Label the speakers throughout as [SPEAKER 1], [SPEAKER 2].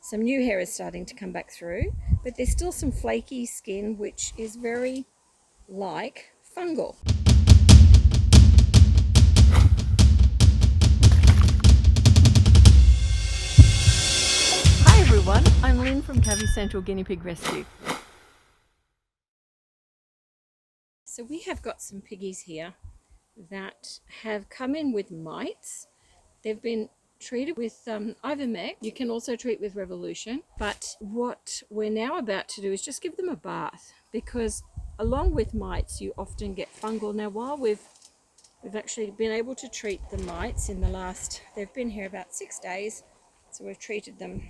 [SPEAKER 1] Some new hair is starting to come back through, but there's still some flaky skin which is very like fungal.
[SPEAKER 2] Hi everyone, I'm Lynn from Cavy Central Guinea Pig Rescue.
[SPEAKER 1] So we have got some piggies here that have come in with mites. They've been treated with Ivermectin. You can also treat with Revolution, but what we're now about to do is just give them a bath, because along with mites you often get fungal. Now while we've actually been able to treat the mites in the last, they've been here about 6 days, so we've treated them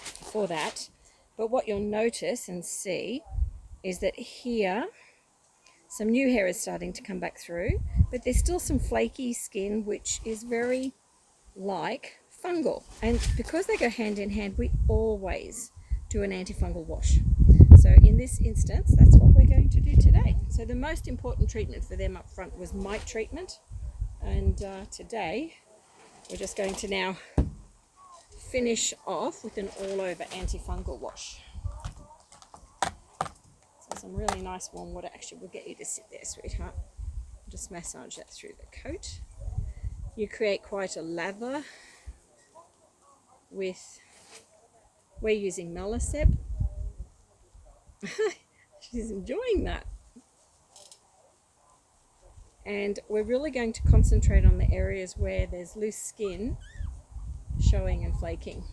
[SPEAKER 1] for that. But what you'll notice and see is that here some new hair is starting to come back through, but there's still some flaky skin which is very like fungal, and because they go hand in hand, we always do an antifungal wash. So in this instance, that's what we're going to do today. So the most important treatment for them up front was mite treatment, and today we're just going to now finish off with an all-over antifungal wash. So some really nice warm water. Actually, we'll get you to sit there, sweetheart. Just massage that through the coat. You create quite a lather with, we're using Melisep. She's enjoying that. And we're really going to concentrate on the areas where there's loose skin showing and flaking.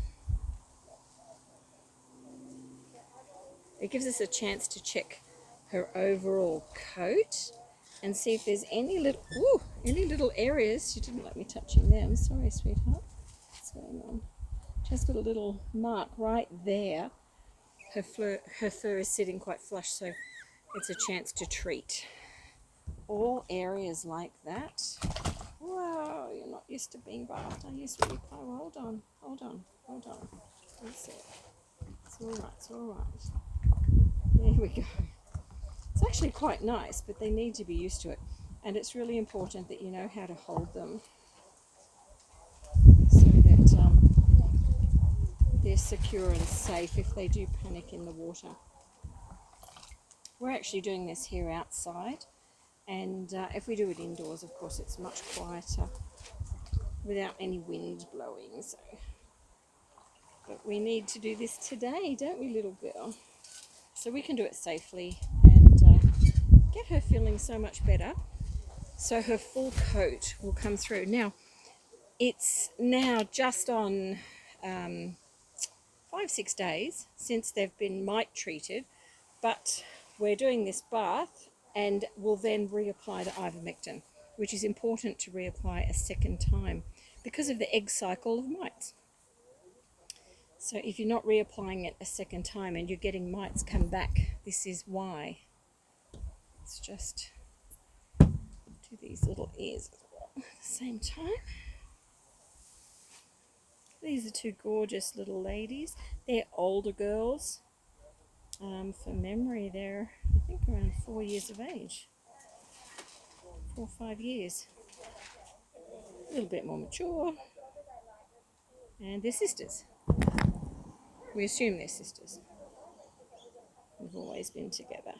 [SPEAKER 1] It gives us a chance to check her overall coat and see if there's any little areas. She didn't like me touching them. Sorry, sweetheart. What's going on? She's got a little mark right there. Her fur is sitting quite flush, so it's a chance to treat all areas like that. Wow, you're not used to being bathed, are you, sweetie? Oh, hold on. That's it. It's all right. There we go. It's actually quite nice, but they need to be used to it. And it's really important that you know how to hold them so that they're secure and safe if they do panic in the water. We're actually doing this here outside, and if we do it indoors, of course, it's much quieter without any wind blowing. But we need to do this today, don't we, little girl? So we can do it safely and get her feeling so much better, so her full coat will come through. Now, it's now just on 5-6 days since they've been mite treated, but we're doing this bath and we'll then reapply the ivermectin, which is important to reapply a second time because of the egg cycle of mites. So if you're not reapplying it a second time and you're getting mites come back, this is why. Let's just do these little ears as well at the same time. These are two gorgeous little ladies. They're older girls. For memory, they're, I think, around 4 years of age. 4 or 5 years. A little bit more mature. And they're sisters. We assume they're sisters. We've always been together.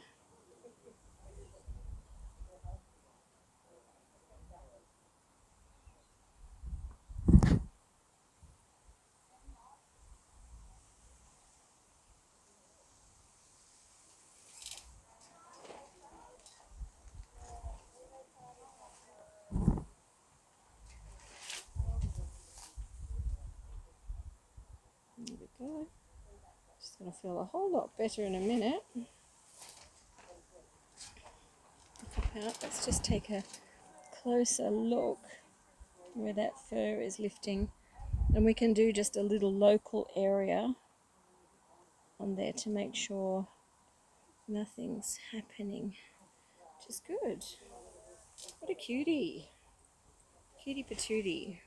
[SPEAKER 1] There we go. She's going to feel a whole lot better in a minute. Let's just take a closer look where that fur is lifting, and we can do just a little local area on there to make sure nothing's happening, which is good. What a cutie patootie.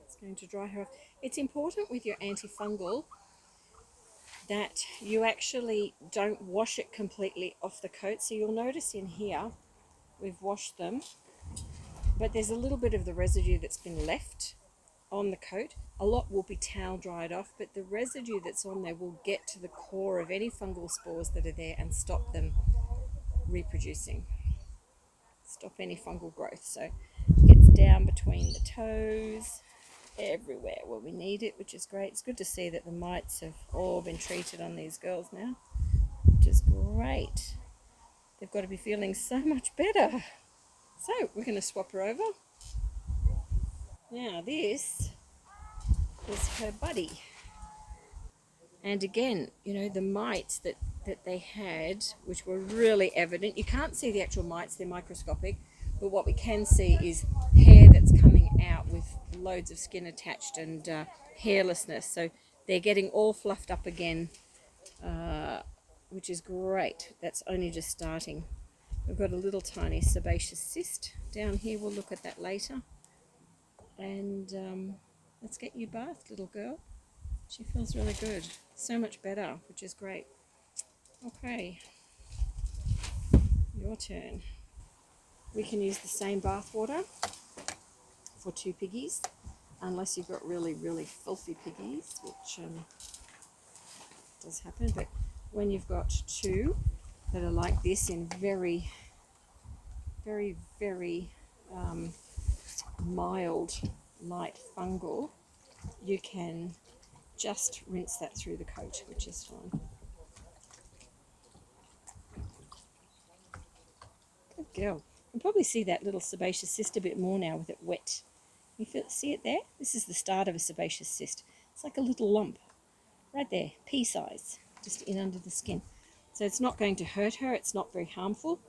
[SPEAKER 1] It's going to dry her off. It's important with your antifungal that you actually don't wash it completely off the coat. So you'll notice in here we've washed them, but there's a little bit of the residue that's been left on the coat. A lot will be towel dried off, but the residue that's on there will get to the core of any fungal spores that are there and stop them reproducing, stop any fungal growth. So it gets down between the toes, everywhere where we need it, which is great. It's good to see that the mites have all been treated on these girls now, which is great. They've got to be feeling so much better. So we're going to swap her over. Now this is her buddy. And again, you know, the mites that they had, which were really evident. You can't see the actual mites, they're microscopic, but what we can see is hair that's coming out with loads of skin attached and hairlessness. So they're getting all fluffed up again, which is great. That's only just starting. We've got a little tiny sebaceous cyst down here. We'll look at that later. And let's get you bathed, little girl. She feels really good. So much better, which is great. Okay, your turn. We can use the same bath water for 2 piggies, unless you've got really, really filthy piggies, which does happen. But when you've got 2 that are like this in very, very, very mild, light fungal, you can just rinse that through the coat, which is fine. Good girl. You can probably see that little sebaceous cyst a bit more now with it wet. You see it there? This is the start of a sebaceous cyst. It's like a little lump right there, pea size, just in under the skin. So it's not going to hurt her. It's not very harmful.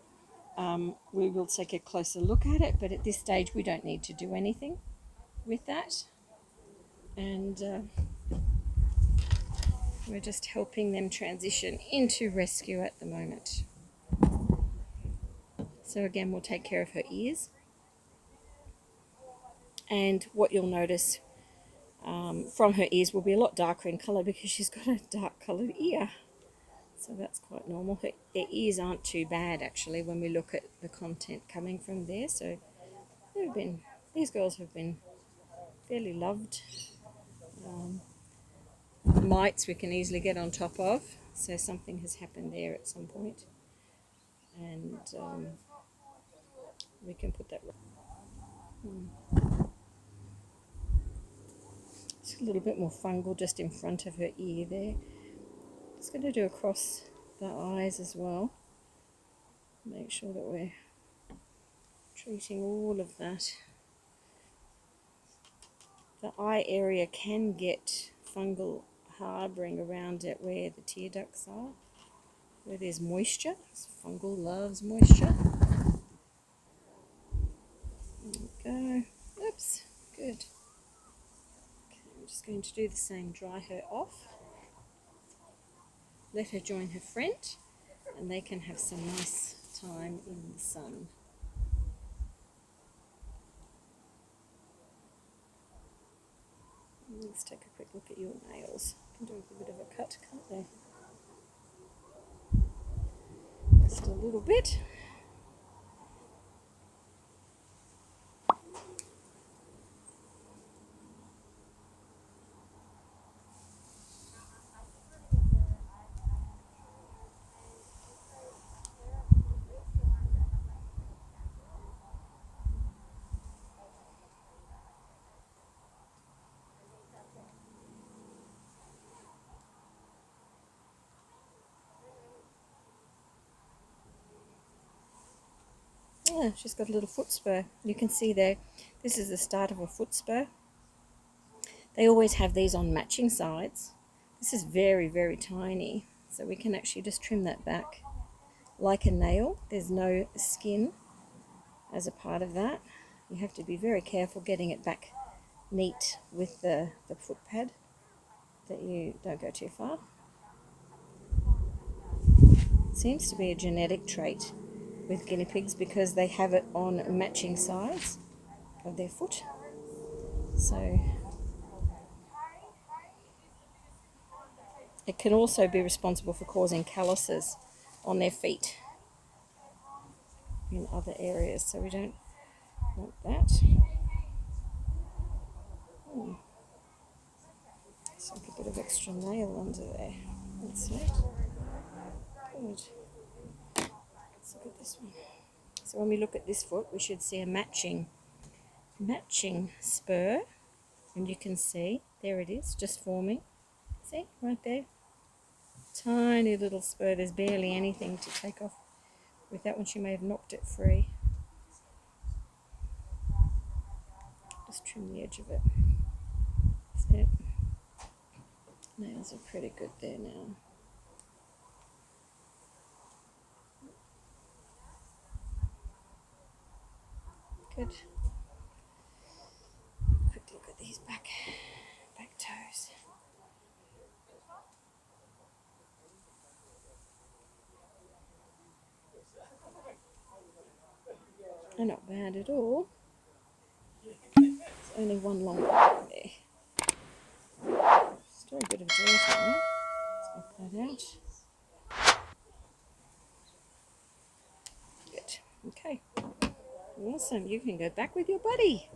[SPEAKER 1] We will take a closer look at it, but at this stage we don't need to do anything with that. And we're just helping them transition into rescue at the moment. So again, we'll take care of her ears. And what you'll notice from her ears will be a lot darker in colour because she's got a dark coloured ear. So that's quite normal. Their ears aren't too bad actually when we look at the content coming from there. So these girls have been fairly loved. Mites we can easily get on top of, so something has happened there at some point, and we can put that. Just a little bit more fungal just in front of her ear there. Just going to do across the eyes as well. Make sure that we're treating all of that. The eye area can get fungal harbouring around it where the tear ducts are, where there's moisture. Fungal loves moisture. There we go. Oops, good. Okay, I'm just going to do the same, dry her off. Let her join her friend and they can have some nice time in the sun. Let's take a quick look at your nails. You can do a bit of a cut, can't they? Just a little bit. Yeah, she's got a little foot spur. You can see there, this is the start of a foot spur. They always have these on matching sides. This is very, very tiny, so we can actually just trim that back like a nail. There's no skin as a part of that. You have to be very careful getting it back neat with the foot pad, that you don't go too far. It seems to be a genetic trait with guinea pigs because they have it on matching sides of their foot. So it can also be responsible for causing calluses on their feet in other areas, so we don't want that. Oh, it's like a bit of extra nail under there. That's it. Good. Let's look at this one. So when we look at this foot, we should see a matching spur, and you can see there it is, just forming. See right there, tiny little spur. There's barely anything to take off. With that one, she may have knocked it free. Just trim the edge of it. That's it. Nails are pretty good there now. Good. Quick look at these back toes. They're not bad at all. There's only one long one there. Still a bit of dirt on it. Let's knock that out. Good. Okay. Awesome. You can go back with your buddy.